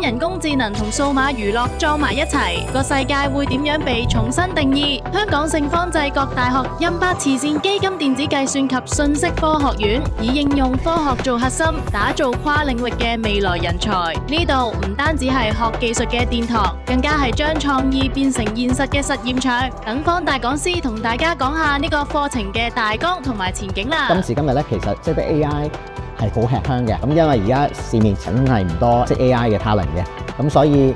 人工智能同數碼娛樂撞埋一齊，個世界會點樣被重新定義？香港聖方濟各大學印巴慈善基金電子計算及信息科學院以應用科學做核心，打造跨領域嘅未來人才。呢度唔單止係學技術嘅殿堂，更加係將創意變成現實嘅實驗場。等方大講師同大家講下呢個課程嘅大綱同埋前景啦。今時今日咧，其實即係 AI 係好吃香嘅，咁因為而家市面真係唔多即係 AI 嘅 talent 嘅，咁所以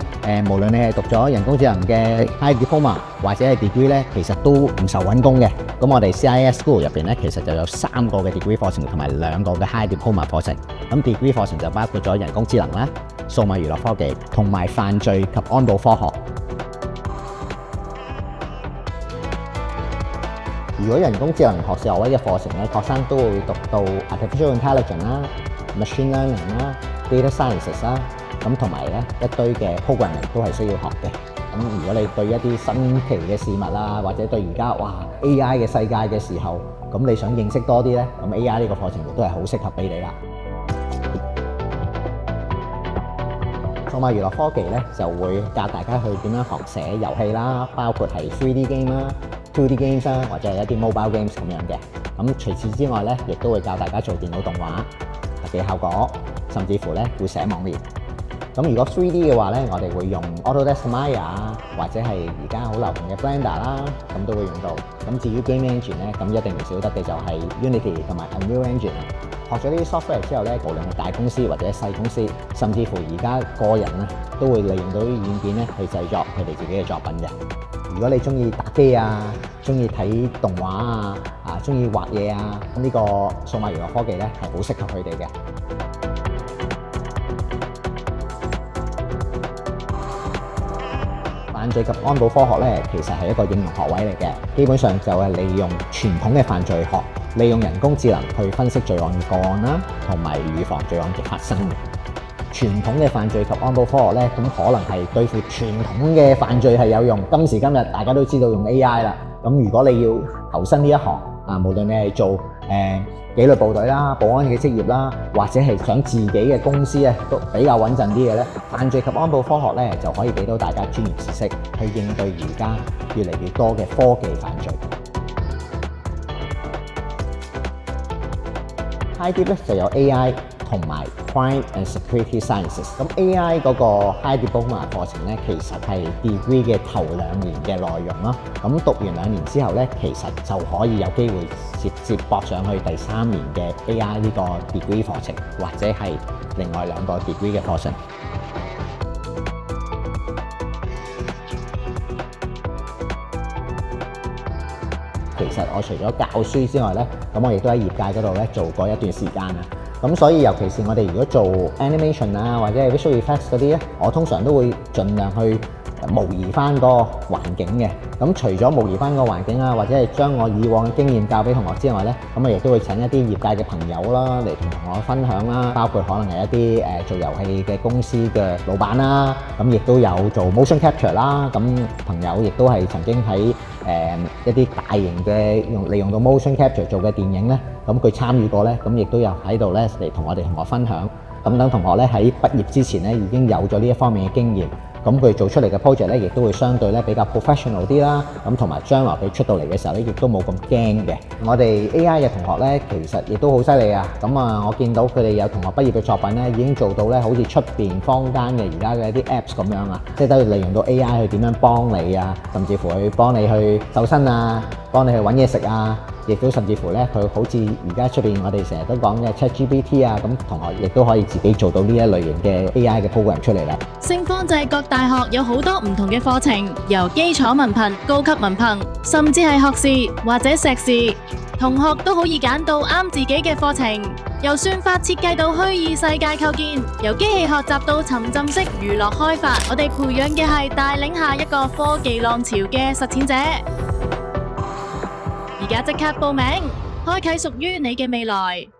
無論你係讀咗人工智能嘅 High Diploma 或者係 degree 咧，其實都唔受揾工嘅。咁我哋 CIS School 入邊咧，其實就有3個嘅 degree 課程同埋2個嘅 High Diploma 課程。咁 degree 課程就包括咗人工智能啦、數碼娛樂科技同埋犯罪及安保科學。如果人工智能學士學位嘅課程咧，學生都會讀到 Artificial Intelligence 啦、Machine Learning 啦、Data Sciences 啦，咁同埋咧一堆嘅 Programming 都係需要學嘅。咁如果你對一啲新奇嘅事物啊，或者對而家AI 嘅世界嘅時候，咁你想認識多啲咧，咁 AI 呢個課程亦都係好適合俾你啦。數碼娛樂科技咧就會教大家去點樣學寫遊戲啦，包括係 3D game 啦、2D games 啦，或者係一啲 mobile games 咁樣嘅。咁除此之外咧，亦都會教大家做電腦動畫、特技效果，甚至乎咧會寫網頁。咁如果 3D 嘅話咧，我哋會用 Autodesk Maya 或者係而家好流行嘅 Blender 啦，咁都會用到。咁至於 Game Engine 咧，咁一定唔少得嘅就係 Unity 同埋 Unreal Engine。學咗呢啲 software 之後咧，無論係大公司或者細公司，甚至乎而家個人咧，都會利用到啲軟件咧去製作佢哋自己嘅作品嘅。如果你中意打機啊，中意睇動畫啊，中意畫嘢啊，咁呢個數碼娛樂科技咧係好適合佢哋嘅。犯罪及安保科學咧，其實係一個應用學位嚟嘅，基本上就係利用傳統嘅犯罪學，利用人工智能去分析罪案嘅個案啦，同埋預防罪案嘅發生嘅。傳統嘅犯罪及安保科學咧，咁可能係對付傳統嘅犯罪係有用。今時今日大家都知道用 AI 啦，咁如果你要投身呢一行無論你係做紀律部隊啦、保安嘅職業啦，或者係想自己嘅公司咧都比較穩陣啲嘅咧，犯罪及安保科學咧就可以俾到大家專業知識去應對而家越嚟越多嘅科技犯罪。High Dip 咧就有 AI 同埋 Crime and Security Sciences。咁 AI 嗰個 High Diploma 課程咧，其實係 degree 嘅頭2年嘅內容咯。咁讀完2年之後咧，其實就可以有機會接駁上去第3年嘅 AI 呢個 degree 課程，或者係另外2個 degree 嘅課程。其實我除咗教書之外咧，咁我亦都喺業界嗰度咧做過一段時間啊。咁所以尤其是我哋如果做 animation 啊，或者係 visual effects 嗰啲咧，我通常都會盡量去模擬翻個環境嘅。咁除咗模擬翻個環境啊，或者係將我以往嘅經驗教俾同學之外咧，咁我亦都會請一啲業界嘅朋友啦嚟同我分享啦，包括可能係一啲做遊戲嘅公司嘅老闆啦，咁亦都有做 motion capture 啦，咁朋友亦都係曾經喺一啲大型嘅利用到 motion capture 做嘅電影咧，咁佢參與過咧，咁亦都有喺度咧嚟同我哋同學分享。咁等同學咧喺畢業之前咧已經有咗呢一方面嘅經驗，咁佢做出嚟嘅 project 咧亦都會相對咧比較 professional 啲啦。咁同埋將來佢出到嚟嘅時候咧，亦都冇咁驚嘅。我哋 AI 嘅同學咧，其實亦都好犀利啊！咁我見到佢哋有同學畢業嘅作品咧，已經做到咧好似出邊坊間嘅而家嘅一啲 apps 咁樣啊，即係都要利用到 AI 去點樣幫你啊，甚至乎去幫你去瘦身啊，幫你去揾嘢食啊。亦都甚至乎咧，佢好似而家出邊我哋成日都講嘅 ChatGPT 啊，咁同學亦都可以自己做到呢一類型嘅 AI 嘅 program 出嚟啦。聖方濟各大學有好多唔同嘅課程，由基礎文憑、高級文憑，甚至係學士或者碩士，同學都可以揀到啱自己嘅課程。由算法設計到虛擬世界構建，由機器學習到沉浸式娛樂開發，我哋培養嘅係帶領下一個科技浪潮嘅實踐者。而家即刻報名，開啟屬於你嘅未來。